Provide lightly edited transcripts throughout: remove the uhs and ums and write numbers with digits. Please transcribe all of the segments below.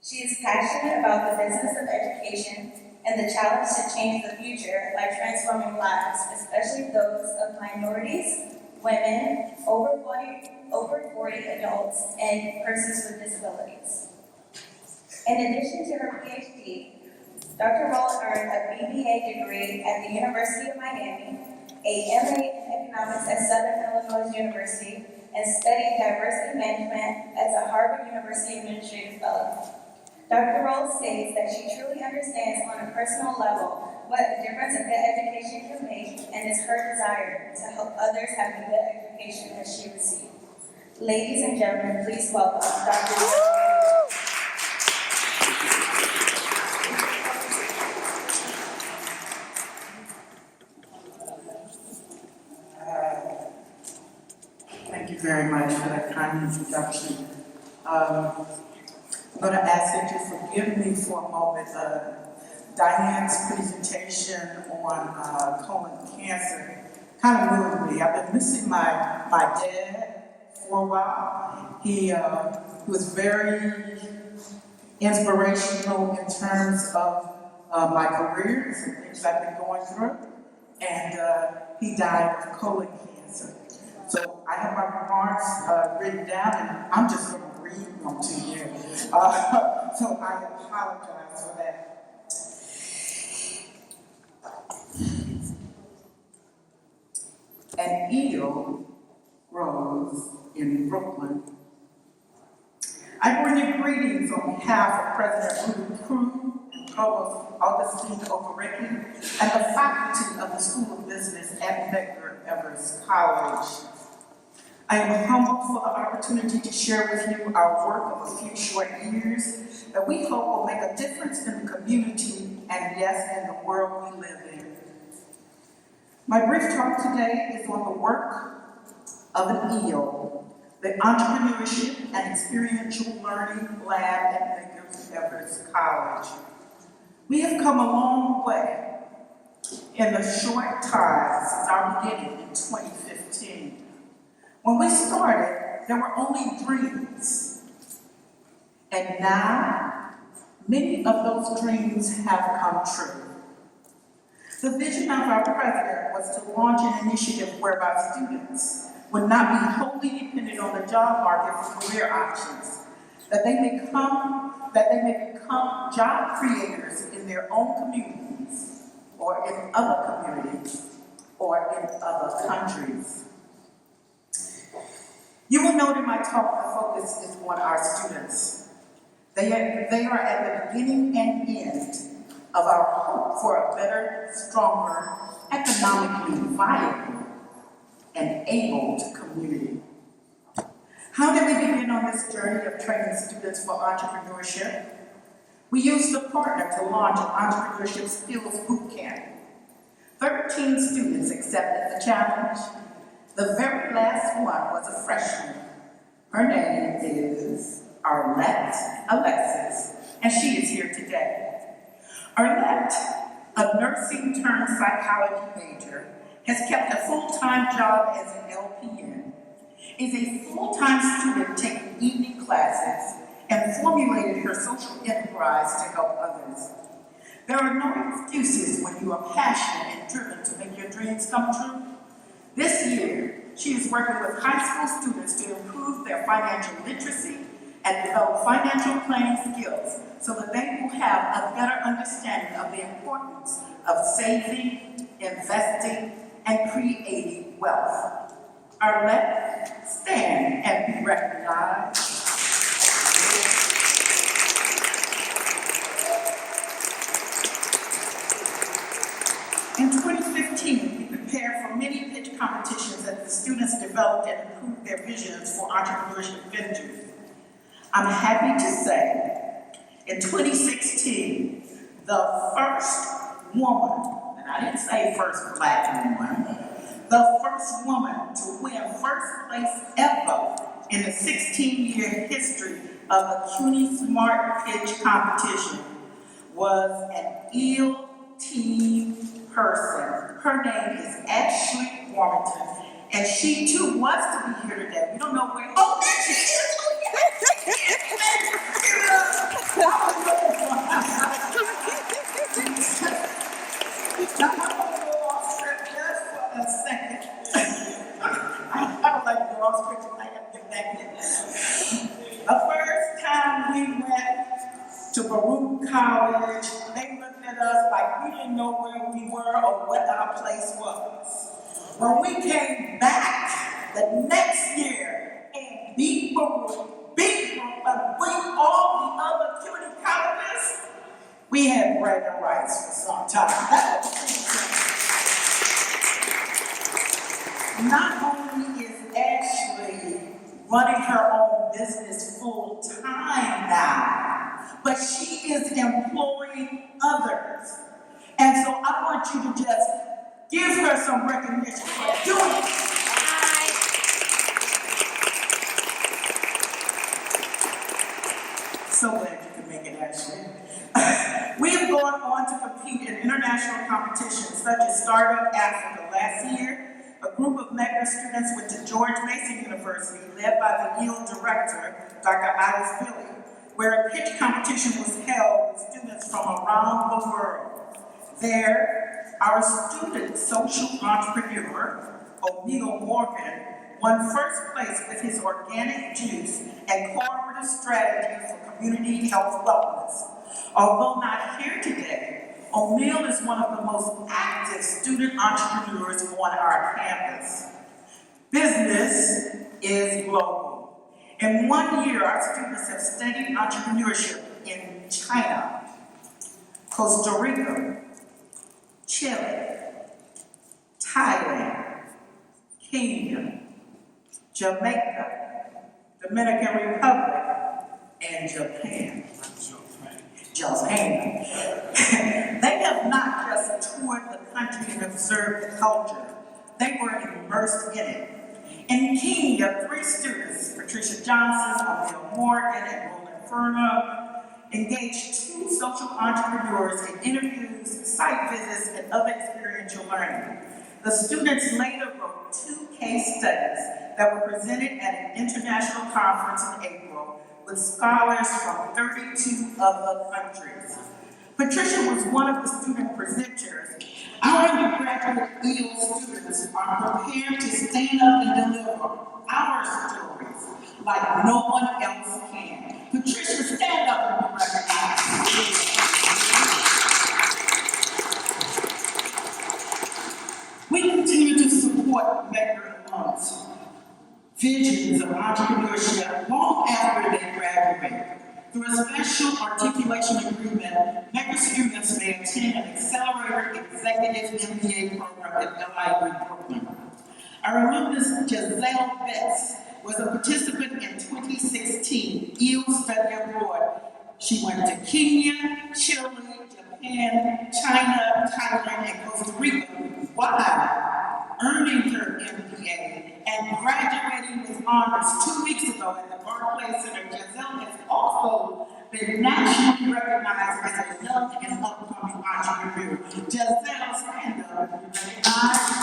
She is passionate about the business of education and the challenge to change the future by transforming lives, especially those of minorities, women, over 40 adults, and persons with disabilities. In addition to her PhD, Dr. Roll earned a BBA degree at the University of Miami, a MA in economics at Southern Illinois University, and studied diversity management as a Harvard University Administrative Fellow. Dr. Roll states that she truly understands on a personal level what the difference a good education can make, and it's her desire to help others have the good education that she received. Ladies and gentlemen, please welcome Dr. Roll. Thank you very much for that kind introduction. I'm going to ask that you forgive me for a moment. Diane's presentation on colon cancer kind of moved me. I've been missing my dad for a while. He was very inspirational in terms of my career and things I've been going through. And he died of colon cancer. So I have my remarks written down, and I'm just going to read them to you. So I apologize for that. An EEL rose in Brooklyn. I bring you greetings on behalf of President Rudy Crew and Provost Augustine Okereke and the faculty of the School of Business at Medgar College. I am humbled for the opportunity to share with you our work of a few short years that we hope will make a difference in the community and, yes, in the world we live in. My brief talk today is on the work of an EEL, the Entrepreneurship and Experiential Learning Lab at Medgar College. We have come a long way in the short time since our beginning in 2015. When we started, there were only dreams. And now, many of those dreams have come true. The vision of our president was to launch an initiative whereby students would not be wholly dependent on the job market for career options, that they may become job creators in their own communities, or in other communities, or in other countries. You will note in my talk the focus is on our students. They are at the beginning and end of our hope for a better, stronger, economically viable, and able community. How did we begin on this journey of training students for entrepreneurship? We used a partner to launch an entrepreneurship skills boot camp. 13 students accepted the challenge. The very last one was a freshman. Her name is Arlette Alexis, and she is here today. Arlette, a nursing turned psychology major, has kept a full-time job as an LPN, is a full-time student taking evening classes, and formulated her social enterprise to help others. There are no excuses when you are passionate and driven to make your dreams come true. This year, she is working with high school students to improve their financial literacy and develop financial planning skills so that they will have a better understanding of the importance of saving, investing, and creating wealth. Arlette, stand and be recognized. In 2015, we prepared for many pitch competitions that the students developed and improved their visions for entrepreneurship ventures. I'm happy to say, in 2016, the first woman, and I didn't say first black woman, the first woman to win first place ever in the 16-year history of the CUNY Smart Pitch competition was an EEL team person. Her name is Ashley Warrington, and she too was to be here today. We don't know where. Oh, there she is! Oh, yes! college, they looked at us like we didn't know where we were or what our place was. When we came back the next year and beat all the other CUNY colleges, we had bragging rights for some time. That was not only is Ashley running her own business full time now, but she is employing others. And so I want you to just give her some recognition for doing it. So glad you could make it, Ashley. We have gone on to compete in international competitions such as Startup Africa. Last year, a group of Medgar students went to George Mason University, led by the EEL director, Dr. Alice Billy, where a pitch competition was held with students from around the world. There, our student social entrepreneur, EEL Morgan, won first place with his organic juice and cooperative strategy for community health wellness. Although not here today, EEL is one of the most active student entrepreneurs on our campus. Business is global. In 1 year, our students have studied entrepreneurship in China, Costa Rica, Chile, Thailand, Kenya, Jamaica, Dominican Republic, and Japan. They have not just toured the country and observed the culture, they were immersed in it. In Kenya, 3 students, Patricia Johnson, EEL Morgan, and Roland Furno, engaged 2 social entrepreneurs in interviews, site visits, and other experiential learning. The students later wrote 2 case studies that were presented at an international conference in April with scholars from 32 other countries. Patricia was one of the student presenters. Our undergraduate EEL students are prepared to stand up and deliver our stories like no one else can. Patricia, stand up and be recognized. We continue to support Medgar alums' visions of entrepreneurship long after they graduate. Through a special articulation agreement, Medgar students may attend an accelerated executive MBA program at LIU Brooklyn. Our alumnus Giselle Betts was a participant in 2016 EEL study abroad. She went to Kenya, Chile, Japan, China, Thailand, and Costa Rica while earning her MBA and graduating with honors 2 weeks ago at the Barclays Center. Giselle has also been nationally recognized as a young and upcoming entrepreneur. Giselle, stand up and be recognized.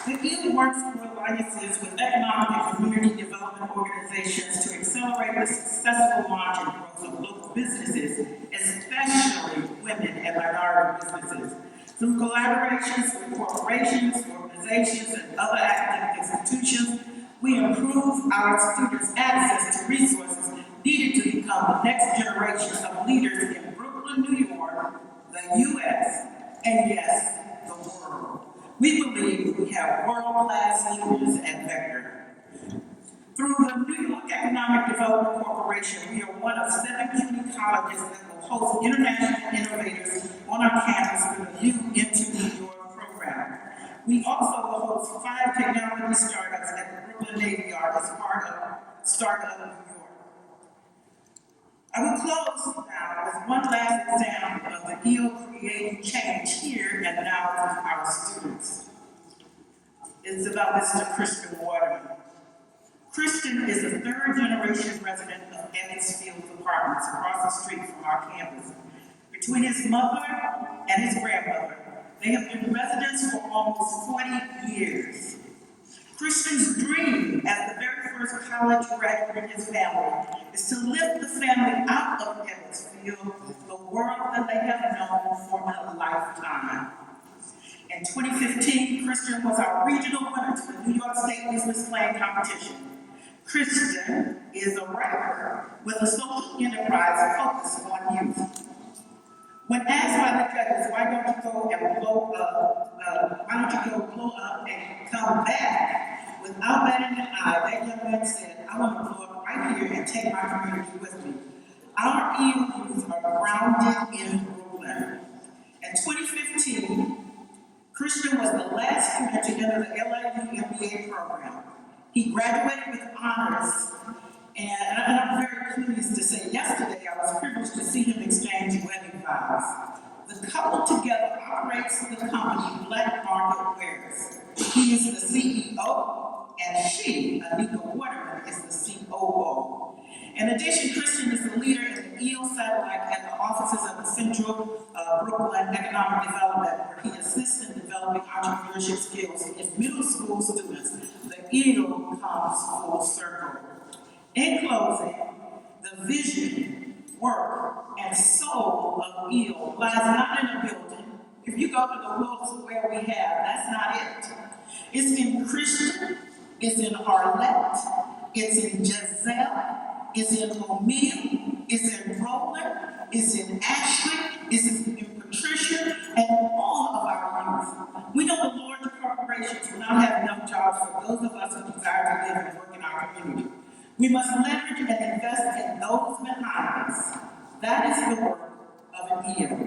The EEL works through alliances with economic and community development organizations to accelerate the successful launch and growth of local businesses, especially women and minority businesses. Through collaborations with corporations, organizations, and other academic institutions, we improve our students' access to resources needed to become the next generation of leaders in Brooklyn, New York, the U.S., and yes, the world. We believe we have world-class leaders at Medgar. Through the New York Economic Development Corporation, we are one of 7 CUNY colleges that will host international innovators on our campus with a New Into New York program. We also will host 5 technology startups at the Brooklyn Navy Yard as part of Startup New York. I will close now with one last example of the EEL creating change here and now with our students. It's about Mr. Christian Waterman. Christian is a 3rd generation resident of Emmons Field Apartments across the street from our campus. Between his mother and his grandmother, they have been residents for almost 40 years. Christian's dream as the very first college graduate in his family is to lift the family out of Emmons Field, the world that they have known for a lifetime. In 2015, Christian was our regional winner to the New York State Business Plan competition. Christian is a rapper with a social enterprise focused on youth. When asked by the judges, why don't you go blow up and come back without batting an eye, that young man said, I want to blow up right here and take my community with me. Our EEL youth are grounded in Brooklyn. In 2015, Christian was the last student to enter the LIU MBA program. He graduated with honors, and I'm very pleased to say yesterday I was privileged to see him exchange wedding vows. The couple together operates the company Black Market Wares. He is the CEO, and she, Anika Waterman, is the COO. In addition, Christian is the leader in the EEL satellite at the offices of the Central Brooklyn Economic Development, where he assists in developing entrepreneurship skills in middle school students. The EEL comes full circle. In closing, the vision, work, and soul of EEL lies not in a building. If you go to the Wills where we have, that's not it. It's in Christian, it's in Arlette, it's in Giselle, it's in O'Meal, it's in Roland, it's in Ashley, it's in Patricia, and all of our youth. We know the large corporations will not have enough jobs for those of us who desire to live and work in our community. We must leverage and invest in those behind us. That is the work of an EEL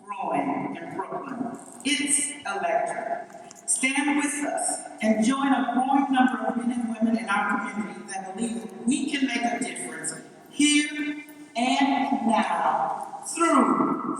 growing in Brooklyn. It's electric. Stand with us and join a growing number of men and women in our community that believe we can make a difference here and now through